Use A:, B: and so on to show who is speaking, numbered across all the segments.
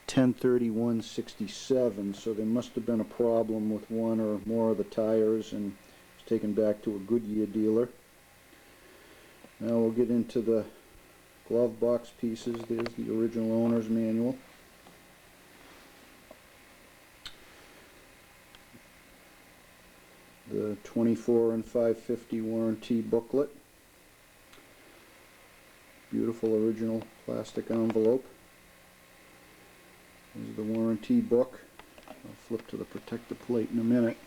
A: 10/31/67, so there must have been a problem with one or more of the tires, and it's taken back to a Goodyear dealer. Now we'll get into the glove box pieces. There's the original owner's manual. The 24 and 550 warranty booklet. Beautiful original plastic envelope. There's the warranty book. I'll flip to the protector plate in a minute.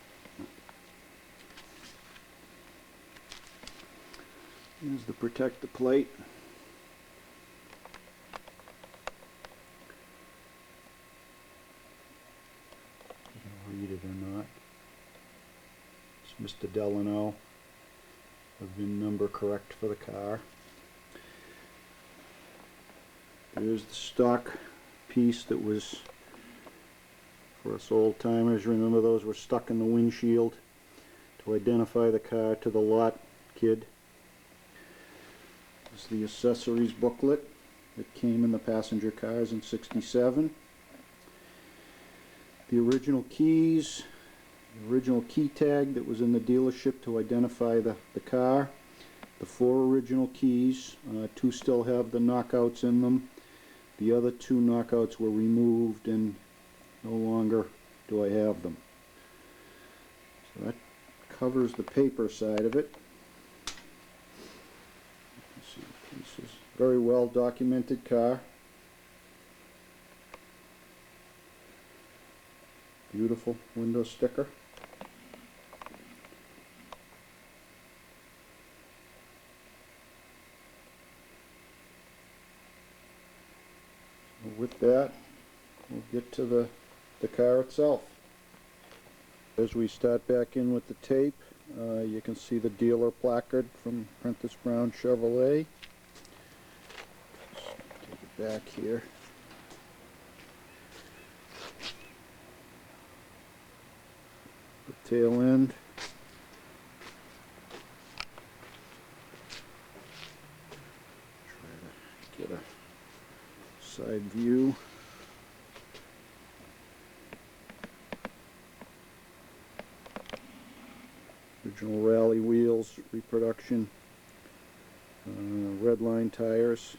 A: Here's the protector plate. You can read it or not. It's Mr. Delana. The VIN number correct for the car. Here's the stock piece that was, for us old timers, remember those were stuck in the windshield to identify the car to the lot kid. This is the accessories booklet that came in the passenger cars in '67. The original keys, the original key tag that was in the dealership to identify the car, the 4 original keys, 2 still have the knockouts in them. The other 2 knockouts were removed and no longer do I have them. So that covers the paper side of it. Let's see the pieces. Very well documented car. Beautiful window sticker. With that, we'll get to the car itself. As we start back in with the tape, you can see the dealer placard from Prentice Brown Chevrolet. Take it back here. The tail end. Try to get a side view. Original rally wheels, reproduction, red line tires.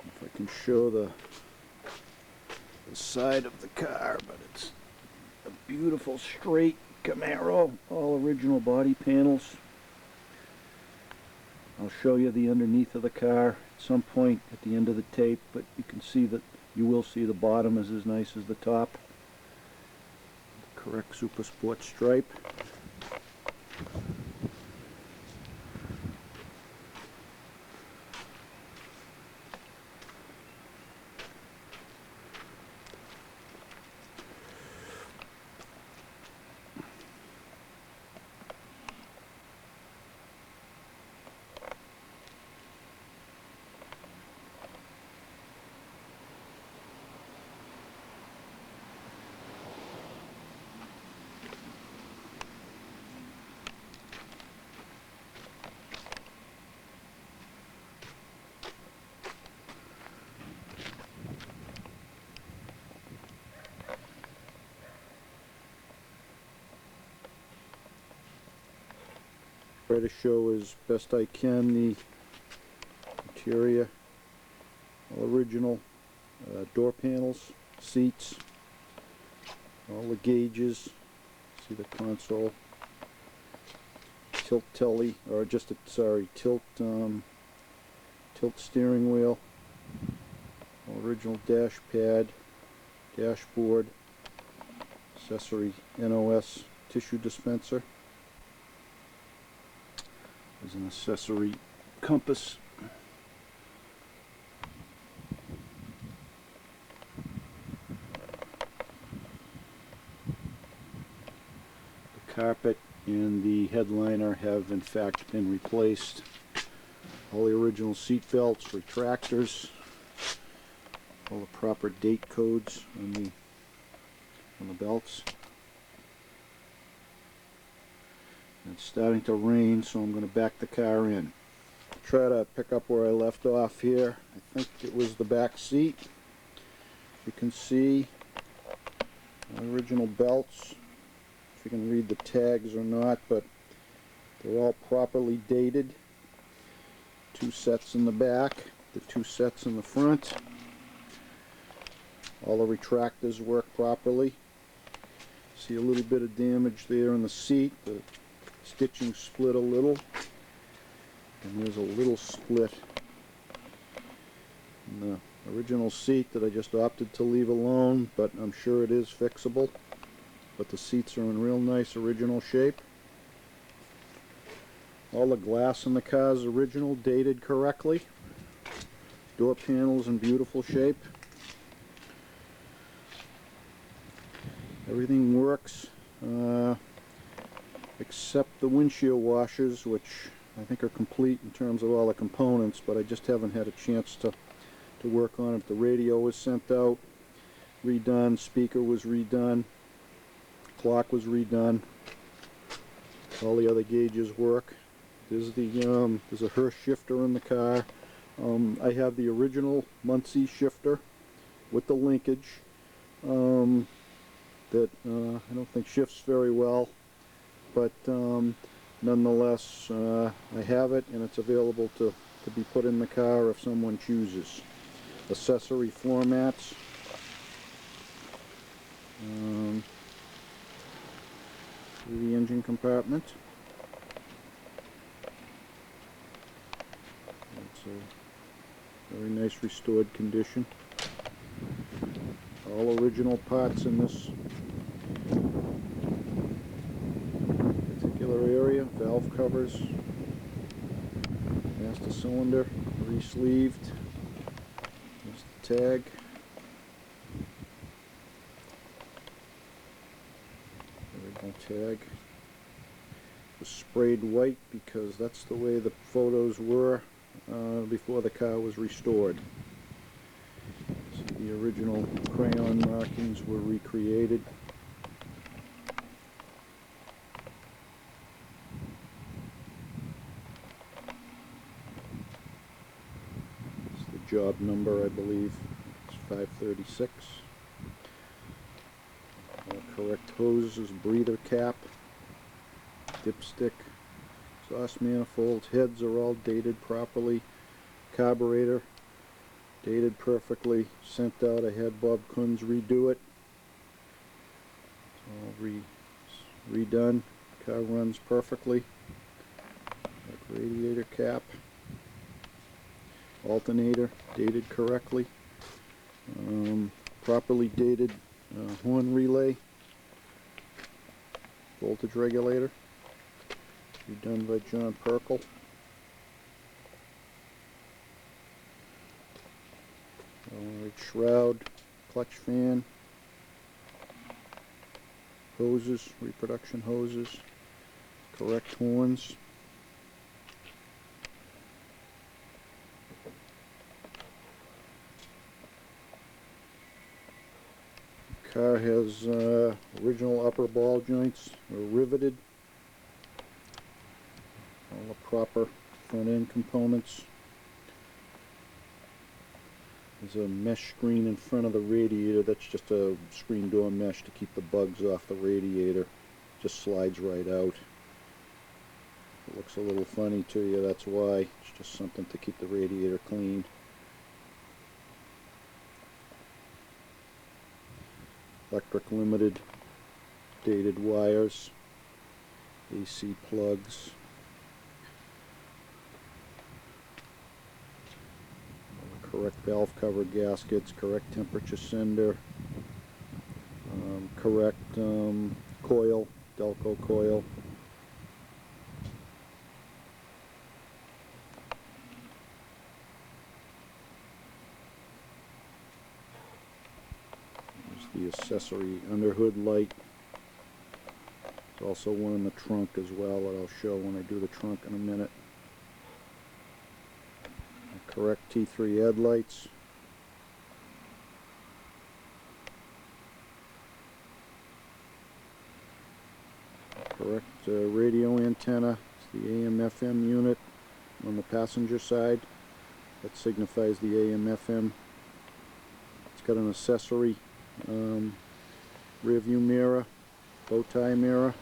A: If I can show the side of the car, but it's a beautiful straight Camaro, all original body panels. I'll show you the underneath of the car at some point at the end of the tape, but you can see that you will see the bottom is as nice as the top. The correct Super Sport stripe. Try to show as best I can the interior, all original door panels, seats, all the gauges. See the console, tilt telly, or just a tilt steering wheel, all original dash pad, dashboard, accessory NOS tissue dispenser. There's an accessory compass. The carpet and the headliner have in fact been replaced. All the original seat belts, retractors, all the proper date codes on the belts. It's starting to rain, so I'm going to back the car in. try to pick up where I left off here. I think it was the back seat. You can see original belts, if you can read the tags or not, but they're all properly dated. 2 sets in the back, the 2 sets in the front. All the retractors work properly. See a little bit of damage there in the seat. The stitching split a little, and there's a little split in the original seat that I just opted to leave alone, but I'm sure it is fixable. But the seats are in real nice original shape. All the glass in the car is original, dated correctly. Door panels in beautiful shape. Everything works except the windshield washers, which I think are complete in terms of all the components, but I just haven't had a chance to work on it. The radio was sent out, redone, speaker was redone, clock was redone, all the other gauges work. There's a Hurst shifter in the car. I have the original Muncie shifter with the linkage that I don't think shifts very well, but nonetheless I have it, and it's available to be put in the car if someone chooses. Accessory floor mats. The engine compartment. It's a very nice restored condition. All original parts in this particular area. Valve covers, master cylinder, re-sleeved. There's the tag. Original tag. It was sprayed white because that's the way the photos were before the car was restored. So the original crayon markings were recreated. It's the job number, I believe. It's 536. Correct hoses, breather cap, dipstick, exhaust manifolds, heads are all dated properly. Carburetor dated perfectly, sent out. I had Bob Kunz redo it. It's all redone. Car runs perfectly. Radiator cap, alternator dated correctly. Properly dated horn relay, voltage regulator, redone by John Perkle. Shroud, clutch fan, hoses, reproduction hoses, correct horns. The car has original upper ball joints are riveted. All the proper front end components. There's a mesh screen in front of the radiator. That's just a screen door mesh to keep the bugs off the radiator. Just slides right out. It looks a little funny to you, that's why. It's just something to keep the radiator clean. Electric limited, dated wires, AC plugs. Correct valve cover gaskets, correct temperature sender, correct coil, Delco coil. There's the accessory underhood light. There's also one in the trunk as well that I'll show when I do the trunk in a minute. Correct T3 headlights. Correct radio antenna. It's the AM/FM unit. on the passenger side. That signifies the AM/FM. It's got an accessory rear view mirror, bow tie mirror.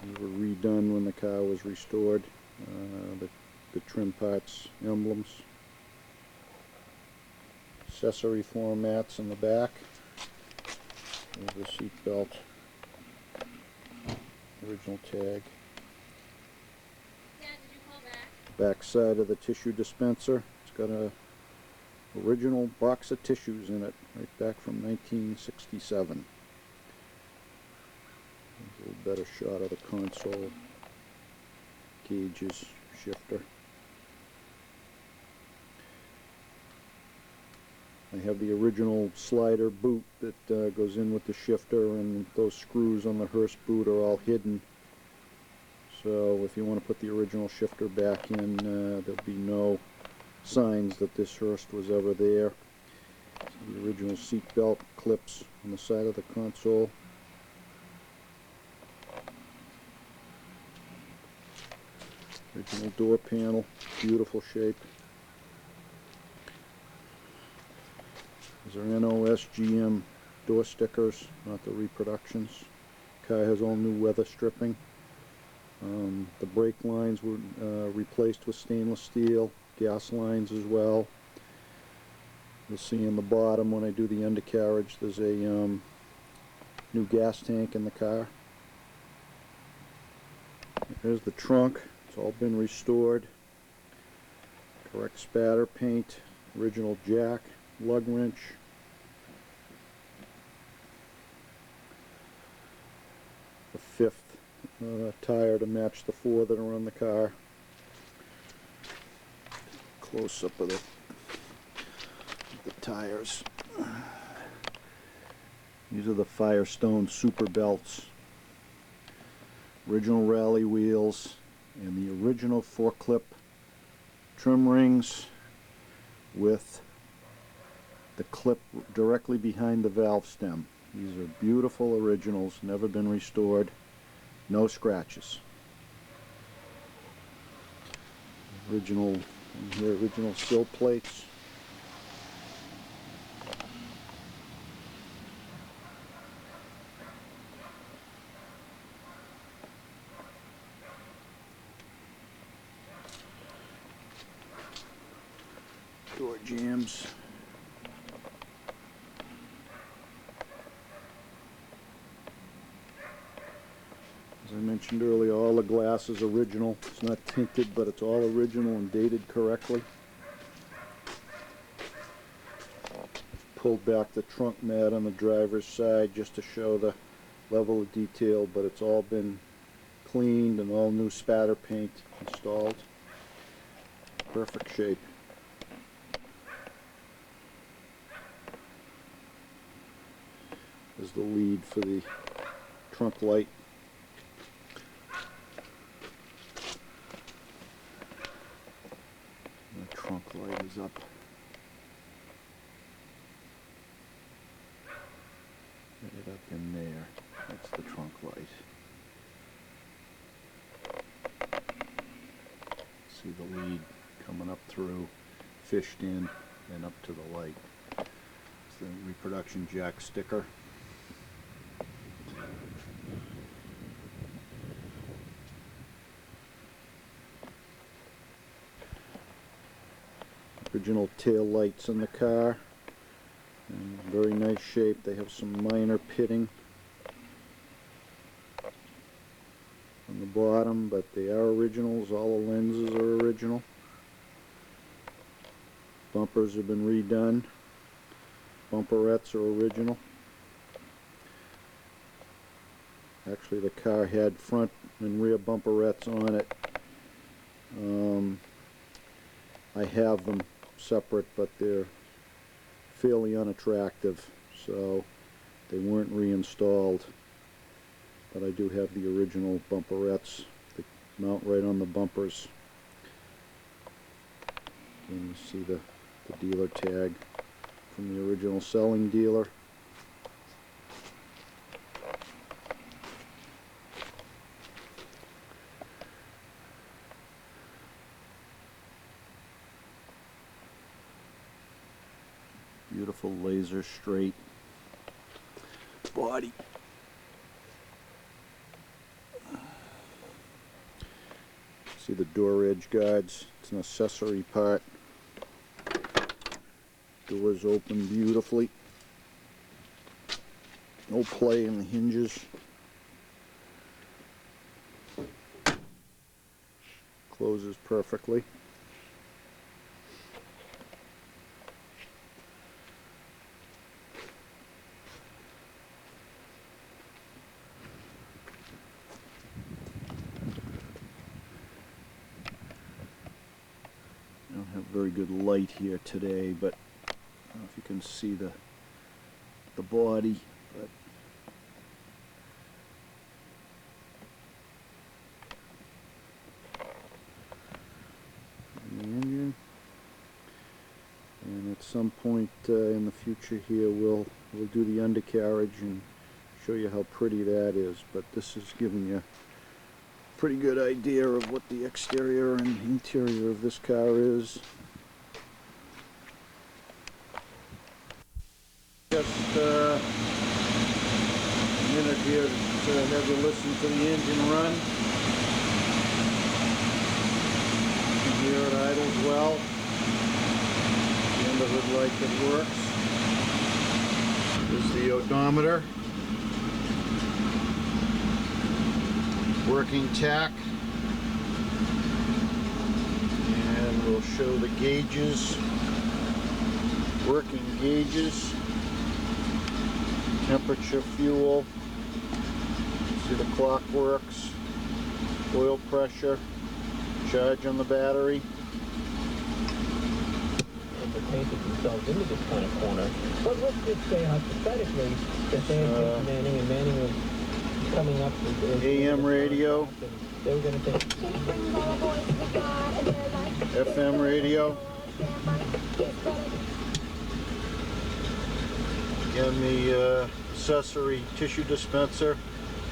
A: They were redone when the car was restored. The trim parts, emblems, accessory floor mats in the back. There's the seat belt, original tag.
B: Dad, did you call back?
A: Back side of the tissue dispenser. It's got a original box of tissues in it, right back from 1967. There's a little better shot of the console, gauges, shifter. I have the original slider boot that goes in with the shifter, and those screws on the hearse boot are all hidden. So if you want to put the original shifter back in, there'll be no signs that this hearse was ever there. So the original seat belt clips on the side of the console. Original door panel, beautiful shape. These are NOSGM door stickers, not the reproductions. Car has all new weather stripping. The brake lines were replaced with stainless steel, gas lines as well. You'll see in the bottom when I do the undercarriage there's a new gas tank in the car. Here's the trunk. It's all been restored. Correct spatter paint, original jack, lug wrench. The fifth tire to match the four that are on the car. Close up of the tires. These are the Firestone Super Belts. Original rally wheels and the original 4-clip trim rings with the clip directly behind the valve stem. These are beautiful originals, never been restored, no scratches. Original sill plates. Door jambs. As I mentioned earlier, all the glass is original. It's not tinted, but it's all original and dated correctly. Pulled back the trunk mat on the driver's side just to show the level of detail, but it's all been cleaned and all new spatter paint installed. Perfect shape. There's the lead for the trunk light. The trunk light is up. Right up in there. That's the trunk light. See the lead coming up through, fished in, and up to the light. It's the reproduction jack sticker. Original tail lights in the car, in very nice shape. They have some minor pitting on the bottom, but they are originals. All the lenses are original. Bumpers have been redone. Bumperettes are original. Actually, the car had front and rear bumperettes on it. I have them separate, but they're fairly unattractive, so they weren't reinstalled. But I do have the original bumperettes that mount right on the bumpers. And you see the dealer tag from the original selling dealer. Beautiful laser straight body. See the door edge guards, it's an accessory part. Doors open beautifully. No play in the hinges. Closes perfectly. I don't have very good light here today, but I don't know if you can see the body, but the engine. And at some point in the future here, we'll do the undercarriage and show you how pretty that is. But this is giving you a pretty good idea of what the exterior and interior of this car is. Just a minute here to have you listen to the engine run. You can hear it idles well. The end of it like it works. This is the odometer. Working tack. And we'll show the gauges. Working gauges. Temperature, fuel, see the clock works, oil pressure, charge on the battery.
B: If they painted themselves into this kind of corner, but let's just say hypothetically that they had Manning and Manning was coming up with
A: AM radio,
B: they were going to think
A: FM radio. Again, the accessory tissue dispenser.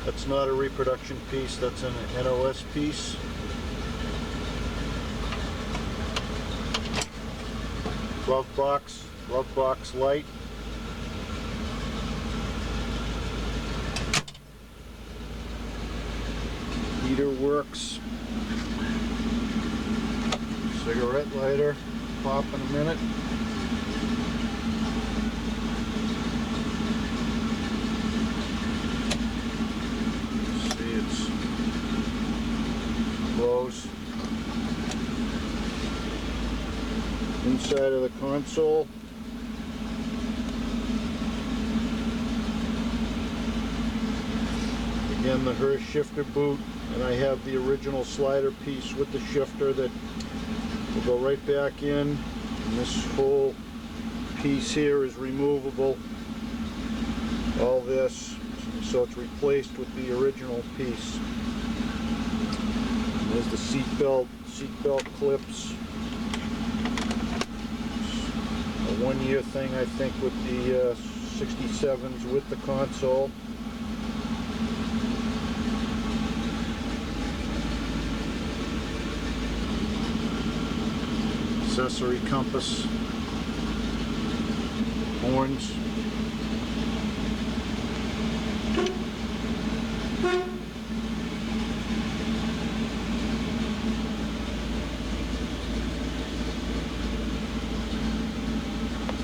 A: That's not a reproduction piece, that's an NOS piece. Glove box light. Heater works. Cigarette lighter, pop in a minute. Close. Inside of the console. Again, the Hurst shifter boot, and I have the original slider piece with the shifter that will go right back in, and this whole piece here is removable. All this, so it's replaced with the original piece. There's the seat belt clips. A 1-year thing, I think, with the 67s with the console. Accessory compass, horns.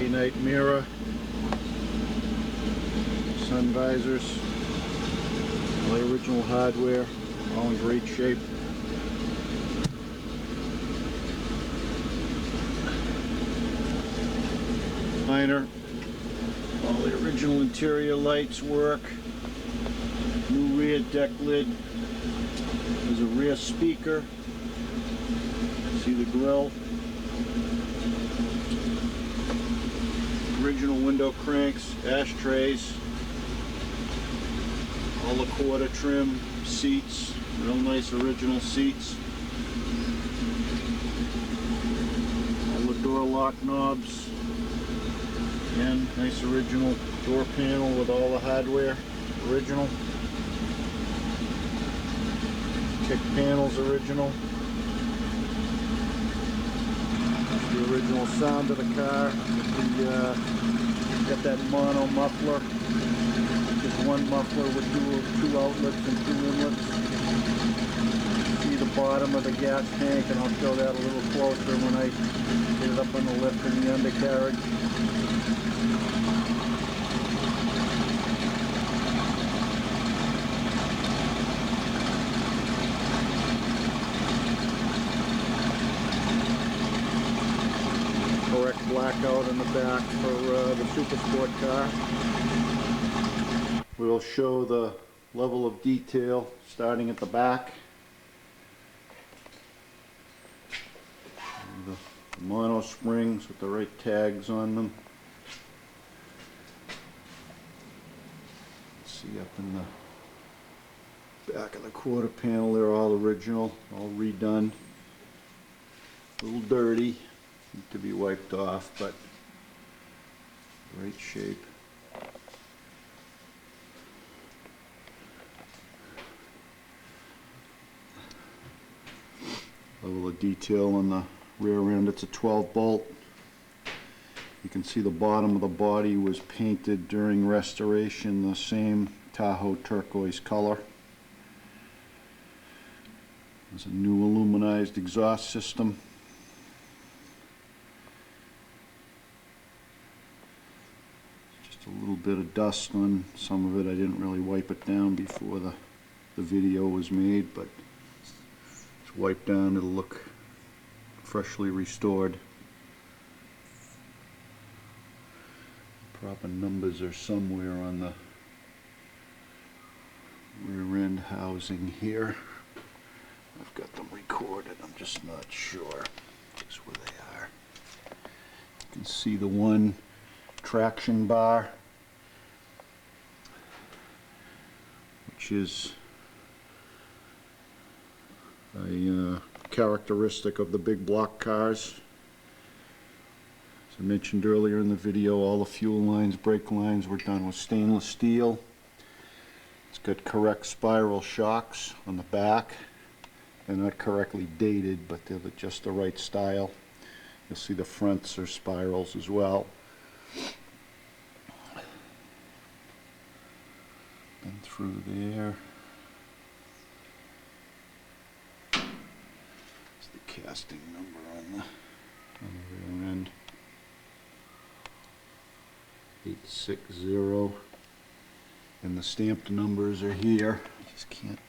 A: Night mirror, sun visors, all the original hardware, all in great shape. Liner, all the original interior lights work. New rear deck lid. There's a rear speaker. See the grill. Original window cranks, ashtrays, all the quarter trim, seats, real nice original seats. All the door lock knobs. Again, nice original door panel with all the hardware, original. Kick panels original. The original sound of the car. Got that mono muffler. Just one muffler with two outlets and two inlets. See the bottom of the gas tank, and I'll show that a little closer when I get it up on the lift in the undercarriage. Correct blackout in the back for the Super Sport car. We'll show the level of detail starting at the back. The mono springs with the right tags on them. See up in the back of the quarter panel, they're all original, all redone. A little dirty, need to be wiped off, but great shape. Level of detail on the rear end, it's a 12 bolt. You can see the bottom of the body was painted during restoration, the same Tahoe Turquoise color. There's a new aluminized exhaust system. Just a little bit of dust on some of it. I didn't really wipe it down before the video was made, but it's wiped down, it'll look freshly restored. Proper numbers are somewhere on the rear end housing here. I've got them recorded, I'm just not sure just where they are. You can see the one traction bar, which is a characteristic of the big block cars. As I mentioned earlier in the video, all the fuel lines, brake lines were done with stainless steel. It's got correct spiral shocks on the back. They're not correctly dated, but they're just the right style. You'll see the fronts are spirals as well. And through there. It's the casting number on the rear end. 860. And the stamped numbers are here. I just can't.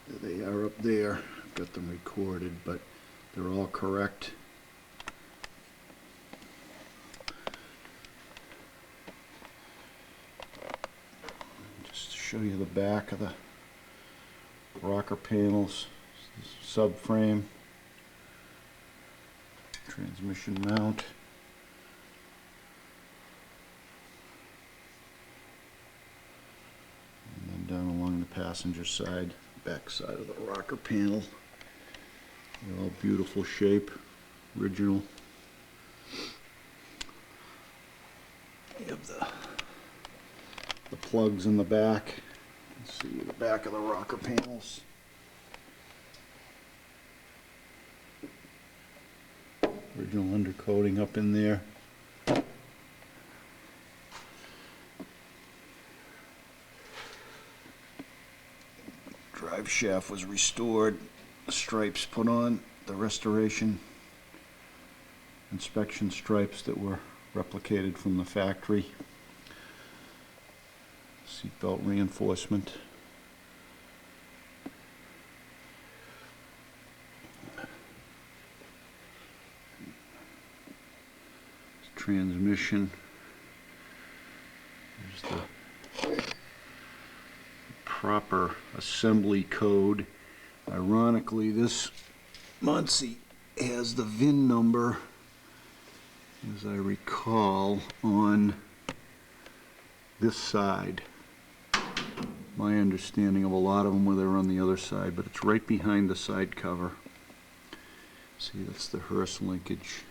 A: There they are up there. I've got them recorded, but they're all correct. Just to show you the back of the rocker panels, subframe, transmission mount. And then down along the passenger side, back side of the rocker panel. They're all beautiful shape, original. You have the plugs in the back. Let's see the back of the rocker panels. Original undercoating up in there. Drive shaft was restored, the stripes put on, the restoration inspection stripes that were replicated from the factory. Seatbelt reinforcement. Transmission. There's the proper assembly code. Ironically, this Muncie has the VIN number, as I recall, on this side. My understanding of a lot of them were they're on the other side, but it's right behind the side cover. See, that's the hearse linkage.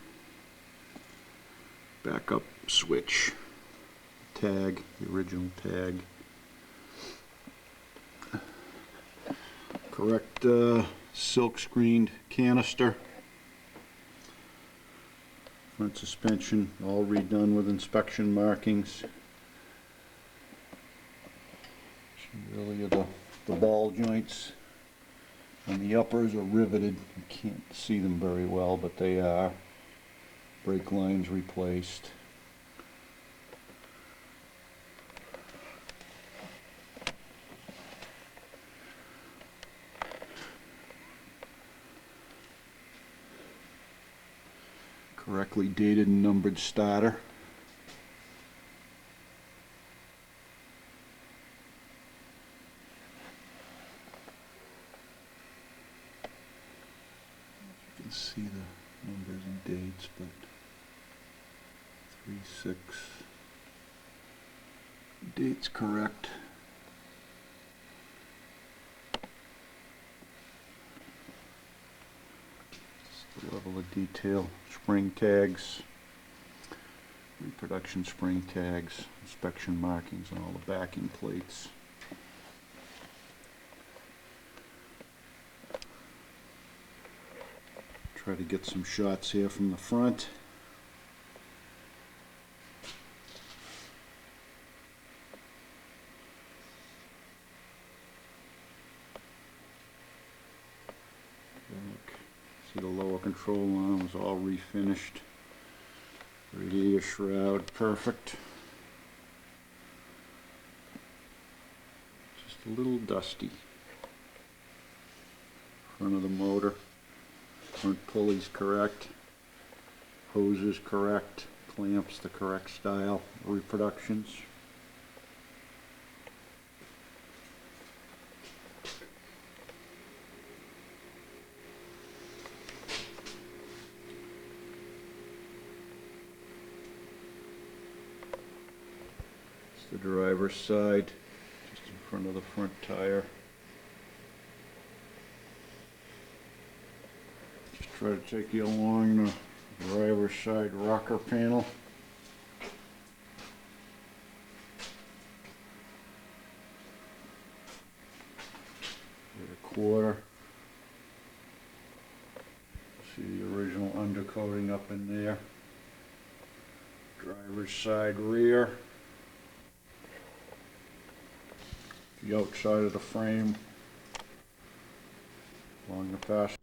A: Back up switch. Tag, the original tag. Correct silk screened canister. Front suspension all redone with inspection markings. Really the ball joints and the uppers are riveted. You can't see them very well, but they are. Brake lines replaced. Correctly dated and numbered starter. You can see the numbers and dates, but 3-6 date's correct. Just the level of detail. Spring tags, reproduction spring tags, inspection markings on all the backing plates. Try to get some shots here from the front. See the lower control arm was all refinished. Radiator shroud, perfect. Just a little dusty. Front of the motor. Front pulley's correct. Hoses correct. Clamps the correct style. Reproductions. The driver's side, just in front of the front tire. Just try to take you along the driver's side rocker panel. Get a quarter. See the original undercoating up in there. Driver's side rear. The outside of the frame along the passenger